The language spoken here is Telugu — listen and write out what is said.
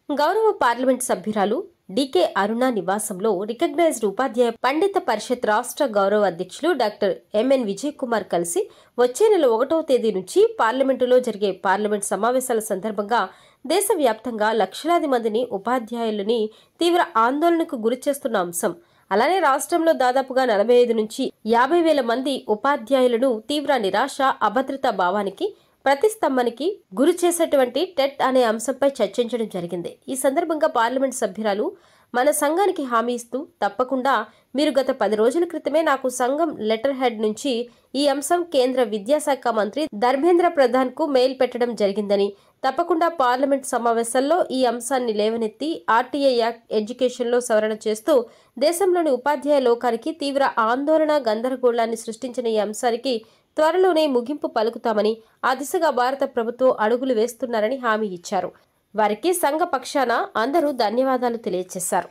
గౌరవ పార్లమెంట్ సభ్యురాలు డికే అరుణ నివాసంలో రికగ్నైజ్డ్ ఉపాధ్యాయ పండిత పరిషత్ రాష్ట్ర గౌరవ అధ్యక్షులు డాక్టర్ ఎంఎన్ విజయ్ కుమార్ కలిసి వచ్చే నెల 1వ తేదీ నుంచి పార్లమెంటులో జరిగే పార్లమెంట్ సమావేశాల సందర్భంగా దేశవ్యాప్తంగా లక్షలాది మందిని ఉపాధ్యాయులని తీవ్ర ఆందోళనకు గురిచేస్తున్న అంశం, అలానే రాష్ట్రంలో దాదాపుగా 45 నుంచి 50 వేల మంది ఉపాధ్యాయులను తీవ్ర నిరాశ, అభద్రతా భావానికి, ప్రతిస్తంభనకి గురి చేసేటువంటి టెట్ అనే అంశంపై చర్చించడం జరిగింది. ఈ సందర్భంగా పార్లమెంట్ సభ్యురాలు మన సంఘానికి హామీ ఇస్తూ, తప్పకుండా మీరు గత 10 రోజుల క్రితమే నాకు సంఘం లెటర్ హెడ్ నుంచి ఈ అంశం కేంద్ర విద్యాశాఖ మంత్రి ధర్మేంద్ర ప్రధాన్ కు మెయిల్ పెట్టడం జరిగిందని, తప్పకుండా పార్లమెంట్ సమావేశాల్లో ఈ అంశాన్ని లేవనెత్తి ఆర్టీఐ యాక్ట్ ఎడ్యుకేషన్ లో సవరణ చేస్తూ దేశంలోని ఉపాధ్యాయ లోకానికి తీవ్ర ఆందోళన, గందరగోళాన్ని సృష్టించిన ఈ అంశానికి త్వరలోనే ముగింపు పలుకుతామని, ఆ దిశగా భారత ప్రభుత్వం అడుగులు వేస్తున్నారని హామీ ఇచ్చారు. వారికి సంఘ పక్షాన అందరూ ధన్యవాదాలు తెలియజేశారు.